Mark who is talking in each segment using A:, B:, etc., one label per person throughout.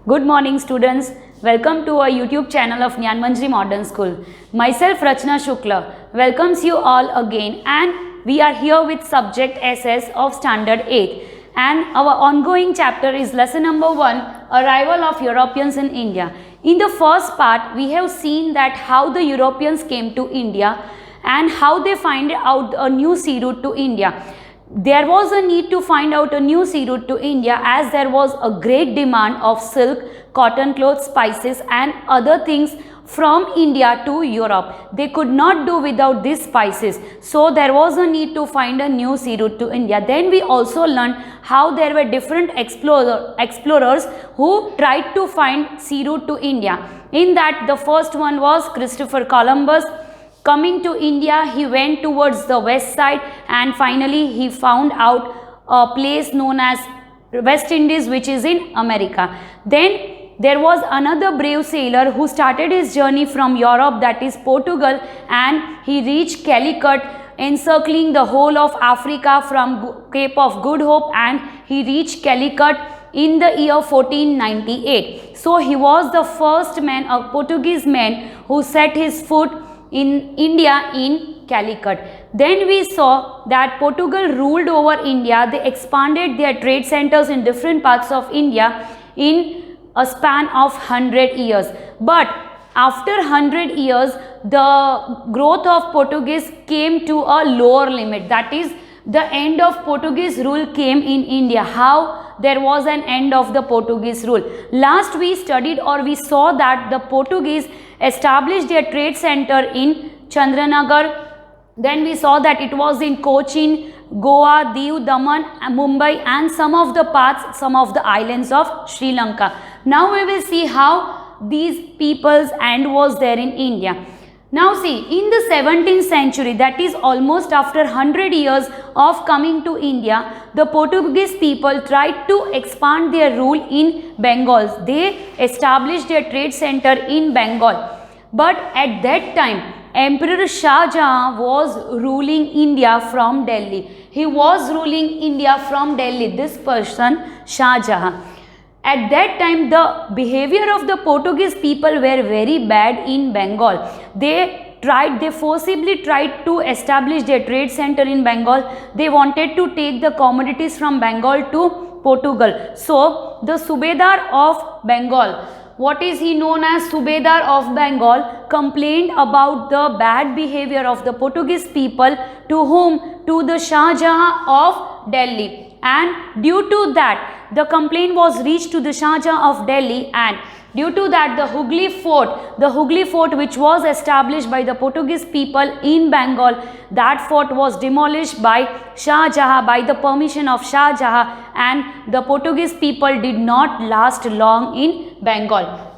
A: Good morning students. Welcome to our YouTube channel of Eng.Med Modern School. Myself Rachana Shukla welcomes you all again, and we are here with subject SS of standard 8, and our ongoing chapter is lesson number 1, arrival of Europeans in India. In the first part we have seen that how the Europeans came to India and how they find out a new sea route to India. There was a need to find out a new sea route to India as there was a great demand of silk, cotton clothes, spices and other things from India to Europe. They could not do without these spices. So there was a need to find a new sea route to India. Then we also learned how there were different explorers who tried to find sea route to India. In that, the first one was Christopher Columbus. Coming to India, he went towards the west side and finally he found out a place known as West Indies, which is in America. Then there was another brave sailor who started his journey from Europe, that is Portugal, and he reached Calicut, encircling the whole of Africa from Cape of Good Hope, and he reached Calicut in the year 1498. So he was the first man, a Portuguese man, who set his foot in India in Calicut. Then we saw that Portugal ruled over India. They expanded their trade centers in different parts of India in a span of 100 years. But after 100 years, the growth of Portuguese came to a lower limit. That is, the end of Portuguese rule came in India. How there was an end of the Portuguese rule? Last we studied, or we saw that the Portuguese established their trade center in Chandranagar. Then we saw that it was in Cochin, Goa, Diu, Daman, Mumbai and some of the parts, some of the islands of Sri Lanka. Now we will see how these people's end was there in India. Now see, in the 17th century, that is almost after 100 years of coming to India, the Portuguese people tried to expand their rule in Bengal. They established their trade center in Bengal. But at that time, Emperor Shah Jahan was ruling India from Delhi. He was ruling India from Delhi, this person Shah Jahan. At that time, the behavior of the Portuguese people were very bad in Bengal. They forcibly tried to establish their trade center in Bengal. They wanted to take the commodities from Bengal to Portugal. So, the Subedar of Bengal, what is he known as Subedar of Bengal, complained about the bad behavior of the Portuguese people to whom? To the Shah Jahan of Delhi. And due to that, the complaint was reached to the Shah Jahan of Delhi, and due to that the Hooghly fort which was established by the Portuguese people in Bengal, that fort was demolished by Shah Jahan by the permission of Shah Jahan, and the Portuguese people did not last long in Bengal.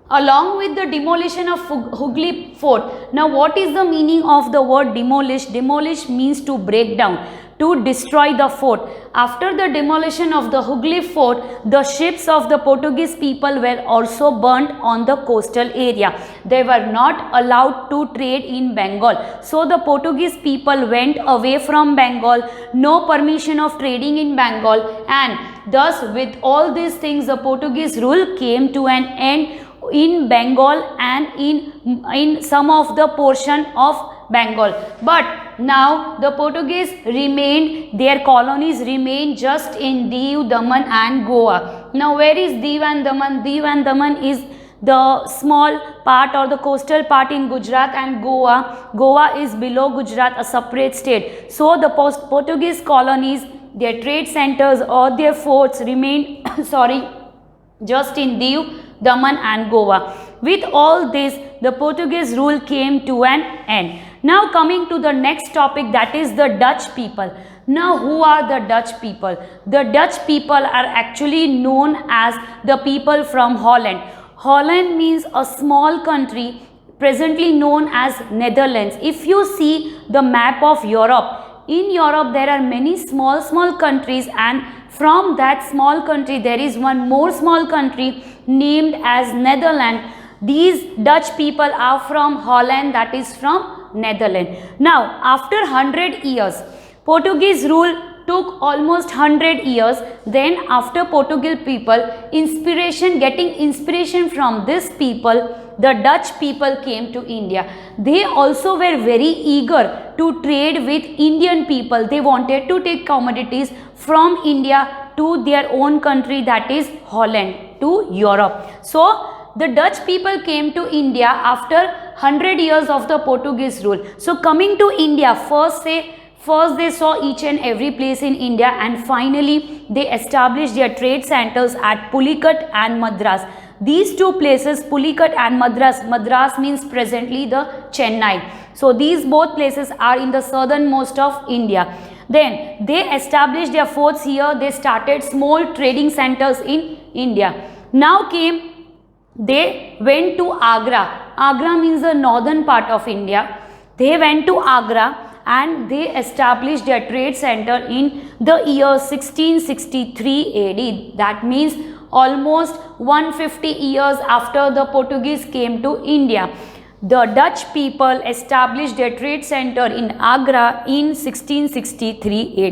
A: Along with the demolition of Hooghly fort. Now what is the meaning of the word demolish? Demolish means to break down, to destroy the fort. After the demolition of the Hooghly fort, the ships of the Portuguese people were also burnt on the coastal area. They were not allowed to trade in Bengal. So the Portuguese people went away from Bengal, no permission of trading in Bengal, and thus with all these things the Portuguese rule came to an end in Bengal and in some of the portion of Bengal. But now the Portuguese remained, their colonies remained just in Diu, Daman and Goa. Now where is Diu and Daman? Diu and Daman is the small part or the coastal part in Gujarat, and Goa is below Gujarat, a separate state. So the Portuguese colonies, their trade centers or their forts remained just in Diu, Daman and Goa. With all this, the Portuguese rule came to an end. Now coming to the next topic, that is the Dutch people. Now who are the Dutch people? The Dutch people are actually known as the people from Holland. Holland means a small country presently known as Netherlands. If you see the map of Europe, in Europe there are many small countries, and from that small country there is one more small country named as Netherlands. These Dutch people are from Holland, that is from Netherlands. Now after 100 years, Portuguese rule took almost 100 years. Then after Portuguese people, getting inspiration from this people, the Dutch people came to India. They also were very eager to trade with Indian people. They wanted to take commodities from India to their own country, that is Holland, to Europe. So the Dutch people came to India after 100 years of the Portuguese rule. So coming to India, first they saw each and every place in India, and finally they established their trade centers at Pulicat and Madras. These two places, Pulicat and Madras means presently the Chennai. So these both places are in the southernmost of India. Then they established their forts here. They started small trading centers in India. Now they went to Agra. Agra means the northern part of India. They went to Agra and they established their trade center in the year 1663 AD. That means almost 150 years after the Portuguese came to India. The Dutch people established their trade center in Agra in 1663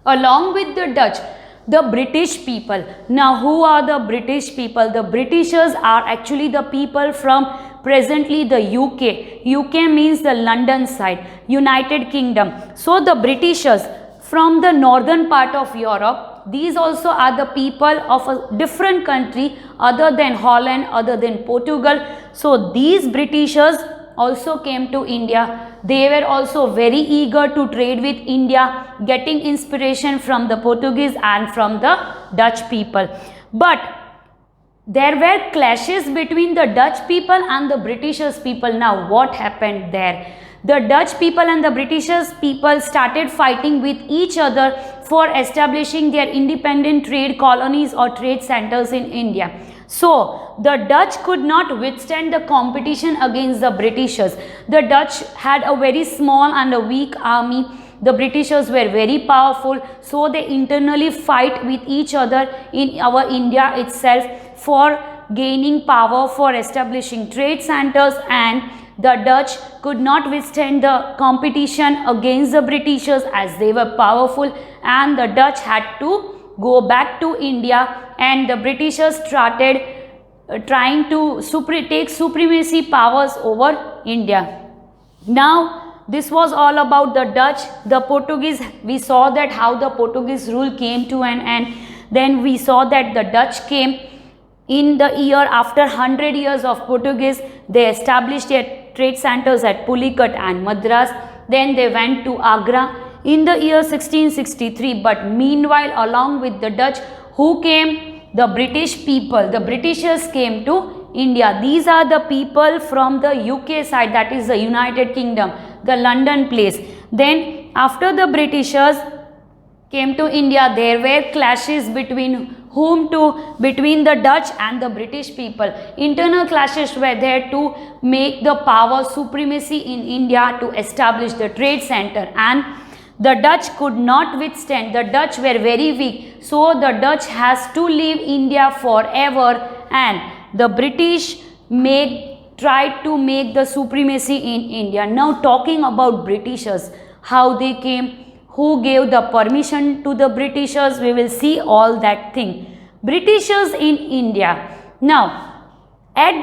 A: AD. Along with the Dutch, the British people. Now who are the British people? The Britishers are actually the people from presently the UK. UK means the London side, United Kingdom. So the Britishers from the northern part of Europe, these also are the people of a different country other than Holland, other than Portugal. So these Britishers also came to India. They were also very eager to trade with India, getting inspiration from the Portuguese and from the Dutch people. But there were clashes between the Dutch people and the Britishers people. Now what happened there? The Dutch people and the Britishers people started fighting with each other for establishing their independent trade colonies or trade centers in India. So the Dutch could not withstand the competition against the Britishers. The Dutch had a very small and a weak army. The Britishers were very powerful, so they internally fight with each other in our India itself for gaining power, for establishing trade centers, and the Dutch could not withstand the competition against the Britishers as they were powerful, and the Dutch had to go back to India, and the Britishers started trying to take supremacy powers over India. Now this was all about the Dutch. The Portuguese, we saw that how the Portuguese rule came to an end. Then we saw that the Dutch came in the year after 100 years of Portuguese. They established their trade centers at Pulicat and Madras. Then they went to Agra in the year 1663. But meanwhile, along with the Dutch, who came? The British people. The Britishers came to India. These are the people from the UK side, that is the United Kingdom, the London place. Then after the Britishers came to India, there were clashes between between the Dutch and the British people. Internal clashes were there to make the power supremacy in India, to establish the trade center, and the Dutch could not withstand. The Dutch were very weak, so the Dutch has to leave India forever, and the British tried to make the supremacy in India. Now talking about Britishers, how they came, who gave the permission to the Britishers, we will see all that thing. Britishers in India. Now at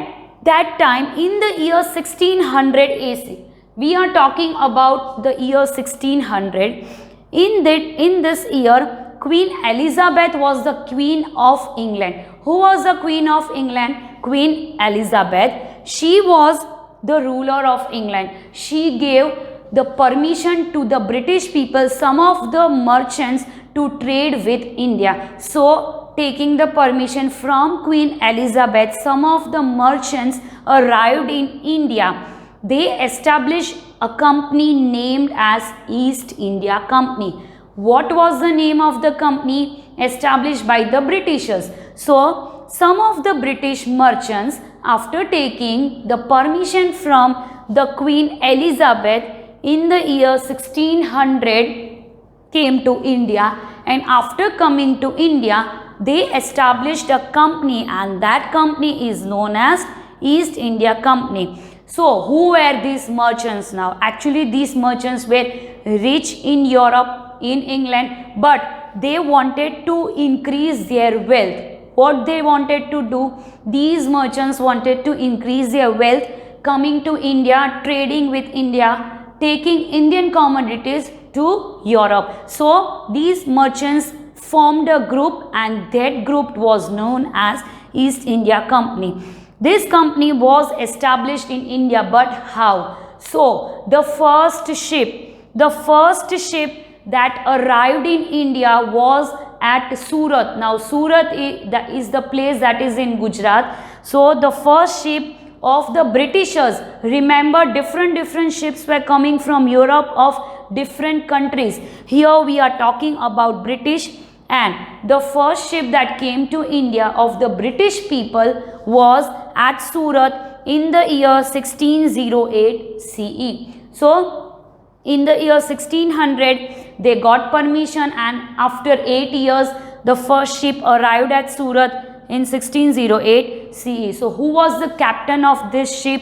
A: that time in the year 1600 AC, we are talking about the year 1600. In this year, Queen Elizabeth was the Queen of England. Who was the Queen of England? Queen Elizabeth. She was the ruler of England. She gave the permission to the British people, some of the merchants, to trade with India. So taking the permission from Queen Elizabeth, some of the merchants arrived in India. They established a company named as East India Company. What was the name of the company? Established by the Britishers. So some of the British merchants, after taking the permission from the Queen Elizabeth in the year 1600, came to India, and after coming to India, they established a company, and that company is known as East India Company. So who were these merchants now? Actually these merchants were rich in Europe. in England, but they wanted to increase their wealth. What they wanted to do? These merchants wanted to increase their wealth, coming to India, trading with India, taking Indian commodities to Europe. So these merchants formed a group, and that group was known as East India Company. This company was established in India, but how? So the first ship that arrived in India was at Surat. Now Surat is the place that is in Gujarat. So the first ship of the Britishers, remember different ships were coming from Europe of different countries. Here we are talking about British, and the first ship that came to India of the British people was at Surat in the year 1608 CE. So in the year 1600 they got permission, and after 8 years the first ship arrived at Surat in 1608 CE. So who was the captain of this ship?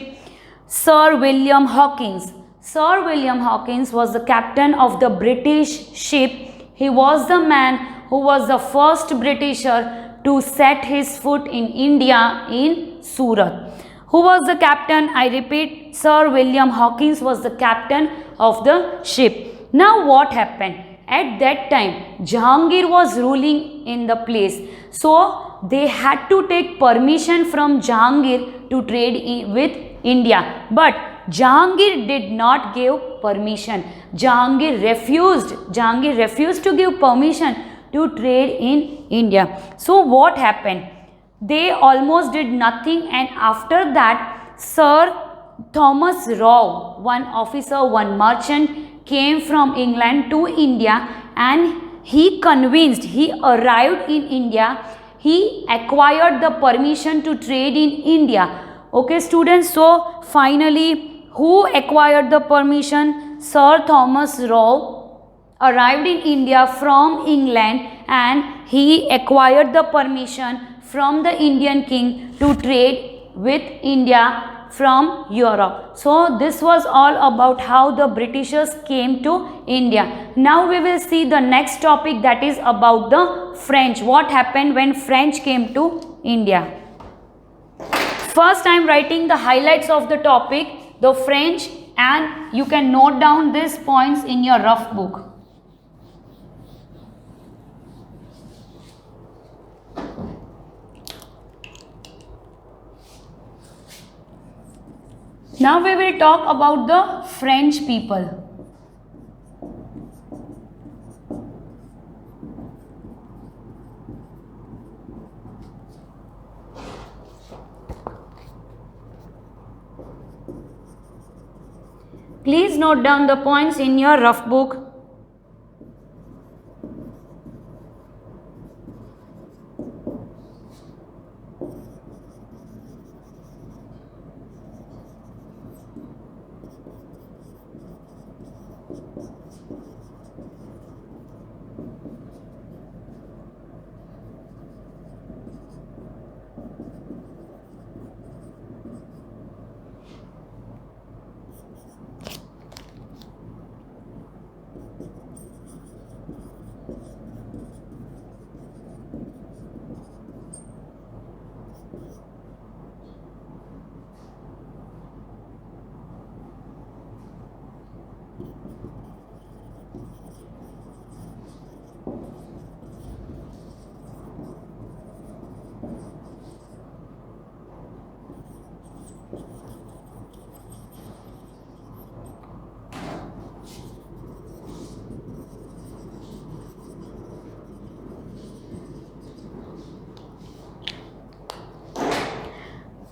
A: Sir William Hawkins. Sir William Hawkins was the captain of the British ship. He was the man who was the first Britisher to set his foot in India in Surat. Who was the captain? I repeat, Sir William Hawkins was the captain of the ship. Now what happened? At that time, Jahangir was ruling in the place. So they had to take permission from Jahangir to trade with India. But Jahangir did not give permission. Jahangir refused to give permission to trade in India. So what happened? They almost did nothing, and after that Sir Thomas Rowe, one officer, one merchant, came from England to India, and he arrived in India, he acquired the permission to trade in India. Okay students, so finally who acquired the permission? Sir Thomas Rowe arrived in India from England, and he acquired the permission from the Indian king to trade with India from Europe. So this was all about how the Britishers came to India. Now we will see the next topic, that is about the French. What happened when French came to India? First I am writing the highlights of the topic, the French, and you can note down these points in your rough book. Now we will talk about the French people. Please note down the points in your rough book.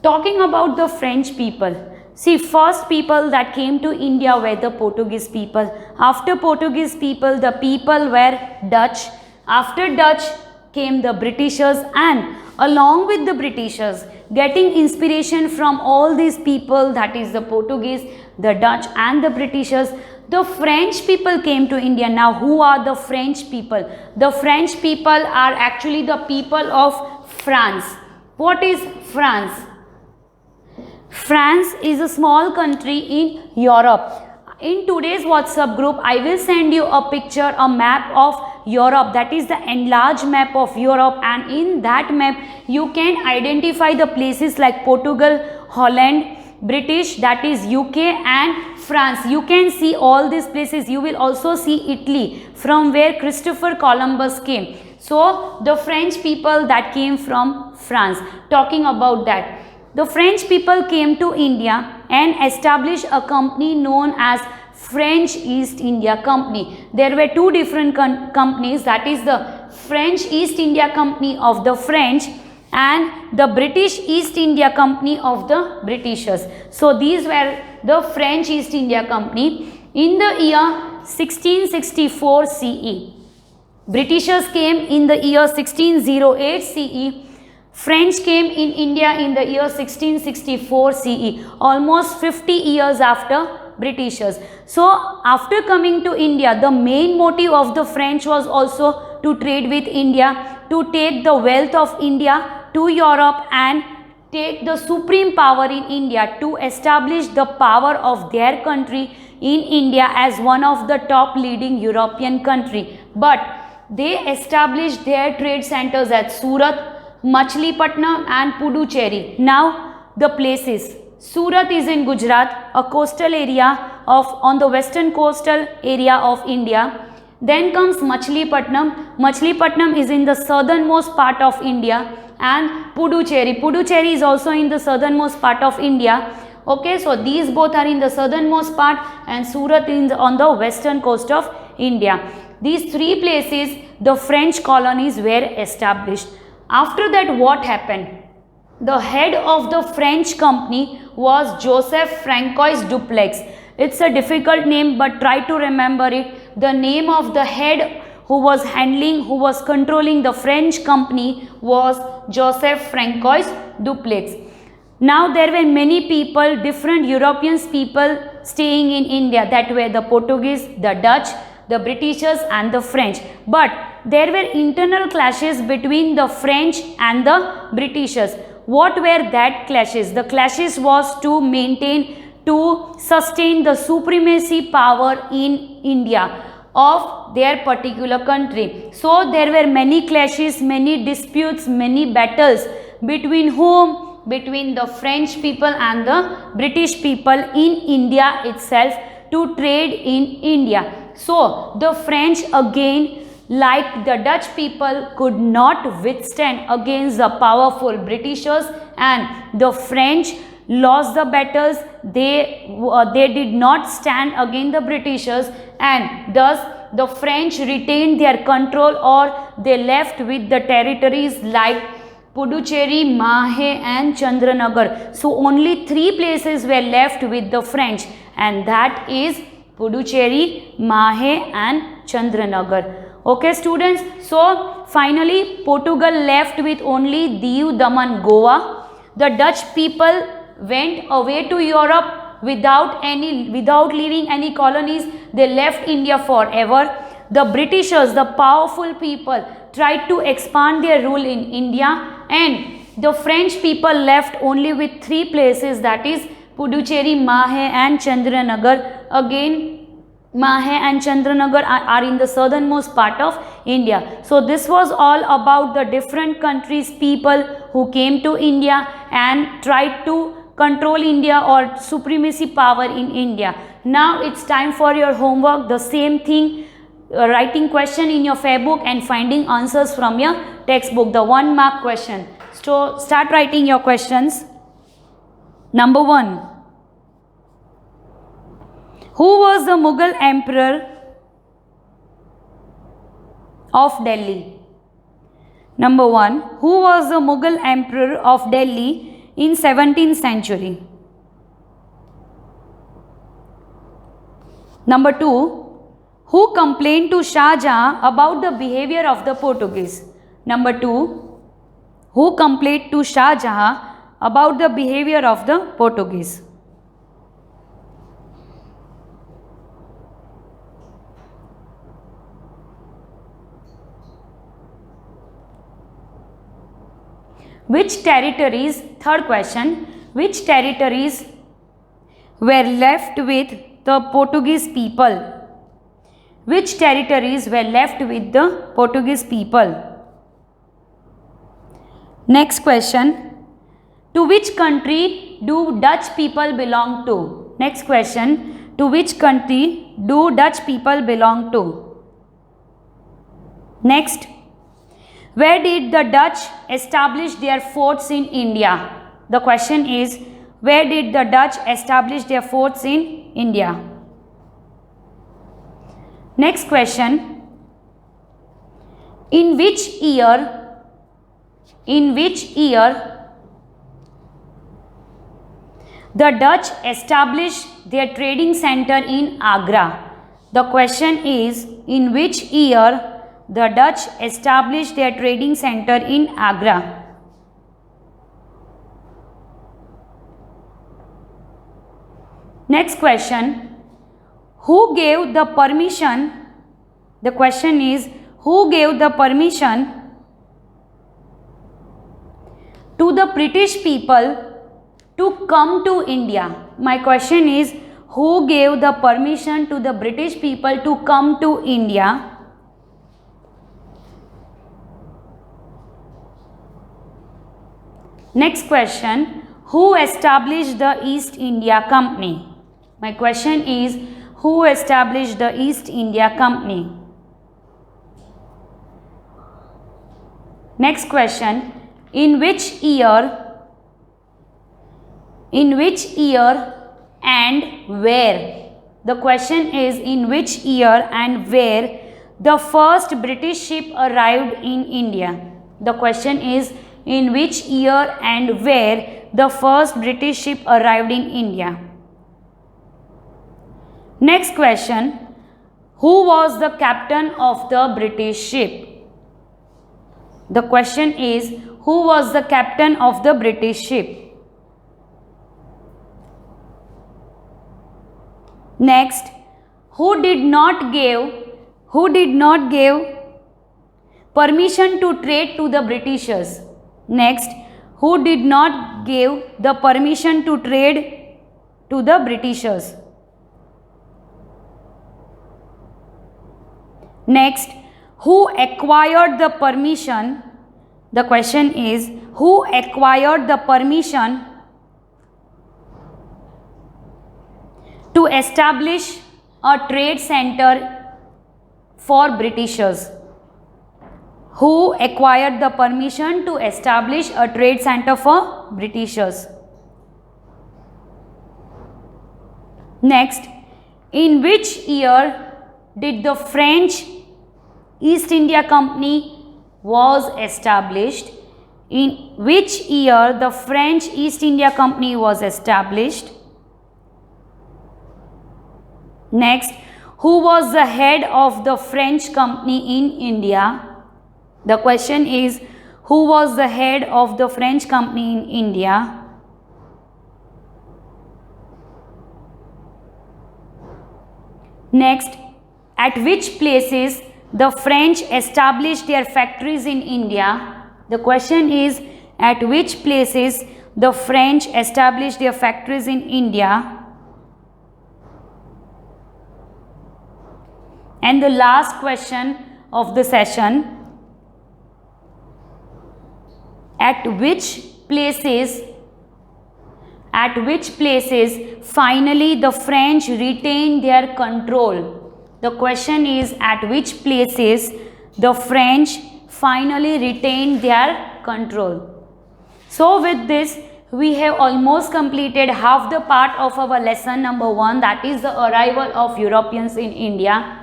A: Talking about the French people, see, first people that came to India were the Portuguese people. After Portuguese people, the people were Dutch. After Dutch came the Britishers, and along with the Britishers, getting inspiration from all these people, that is the Portuguese, the Dutch and the Britishers, the French people came to India. Now who are the French people? The French people are actually the people of France. What is France? France is a small country in Europe. in today's WhatsApp group, I will send you a picture, a map of Europe, that is the enlarged map of Europe, and in that map you can identify the places like Portugal, Holland, British, that is UK, and France. You can see all these places. You will also see Italy, from where Christopher Columbus came. So the French people that came from France, talking about that. The French people came to India and established a company known as French East India Company. There were two different companies, that is the French East India Company of the French and the British East India Company of the Britishers. So these were the French East India Company. In the year 1664 CE, Britishers came in the year 1608 CE. French came in India in the year 1664 CE, almost 50 years after Britishers. So after coming to India, the main motive of the French was also to trade with India, to take the wealth of India to Europe and take the supreme power in India, to establish the power of their country in India as one of the top leading European country. But they established their trade centers at Surat, Machilipatnam and Puducherry. Now the places. Surat is in Gujarat, a coastal area on the western coastal area of India. Then comes Machilipatnam. Machilipatnam is in the southernmost part of India, and Puducherry. Puducherry is also in the southernmost part of India. Okay, so these both are in the southernmost part and Surat is on the western coast of India. These three places the French colonies were established. After that, what happened? The head of the French company was Joseph Francois Dupleix. It's a difficult name, but try to remember it. The name of the head who was controlling the French company was Joseph Francois Dupleix. Now there were many people, different European people staying in India, that were the Portuguese, the Dutch, the Britishers and the French. But there were internal clashes between the French and the Britishers. What were that clashes? The clashes was to sustain the supremacy power in India of their particular country. So there were many clashes, many disputes, many battles between whom? Between the French people and the British people in India itself to trade in India. So the French again, like the Dutch people, could not withstand against the powerful Britishers, and the French lost the battles. They did not stand against the Britishers, and thus the French retained their control, or they left with the territories like Puducherry, Mahe and Chandranagar. So only three places were left with the French, and that is Puducherry, Mahe and Chandranagar. Okay students, so finally Portugal left with only Diu, Daman, Goa. The Dutch people went away to Europe without leaving any colonies. They left India forever. The Britishers, the powerful people, tried to expand their rule in India, and the French people left only with three places, that is Puducherry, Mahe and Chandranagar. Again, Mahe and Chandranagar are in the southernmost part of India. So this was all about the different countries, people who came to India and tried to control India or supremacy power in India. Now it's time for your homework. The same thing, writing question in your fair book and finding answers from your textbook, the 1 mark question. So start writing your questions. Number 1. Who was the Mughal emperor of Delhi? Number 1. Who was the Mughal emperor of Delhi in 17th century? Number 2. Who complained to Shah Jahan about the behavior of the Portuguese? Number 2. Who complained to Shah Jahan about the behavior of the Portuguese? Which territories, third question, which territories were left with the Portuguese people? Which territories were left with the Portuguese people? Next question. To which country do Dutch people belong to? Next question. To which country do Dutch people belong to? Next. Where did the Dutch establish their forts in India? The question is, where did the Dutch establish their forts in India? Next question. In which year the Dutch established their trading center in Agra? The question is, in which year the Dutch established their trading center in Agra? Next question. Who gave the permission? The question is, who gave the permission to the British people to come to India? My question is, who gave the permission to the British people to come to India? Next question. Who established the East India Company? My question is, who established the East India Company? Next question. In which year and where? The question is, in which year and where the first British ship arrived in India? The question is, in which year and where the first British ship arrived in India? Next question. Who was the captain of the British ship? The question is, who was the captain of the British ship? Next. Who did not give permission to trade to the Britishers? Next. Who did not give the permission to trade to the Britishers? Next. Who acquired the permission? The question is, who acquired the permission to establish a trade center for Britishers? Who acquired the permission to establish a trade center for Britishers? Next. In which year did the French East India Company was established? In which year the French East India Company was established? Next. Who was the head of the French company in India? The question is, who was the head of the French company in India? Next. At which places the French established their factories in India? The question is, at which places the French established their factories in India? And the last question of the session. At which places finally the French retained their control? The question is, at which places the French finally retained their control? So with this, we have almost completed half the part of our lesson number 1, that is the arrival of Europeans in India.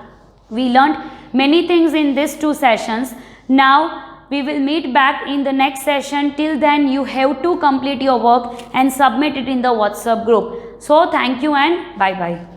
A: We learned many things in these 2 sessions. Now we will meet back in the next session. Till then, you have to complete your work and submit it in the WhatsApp group. So thank you and bye bye.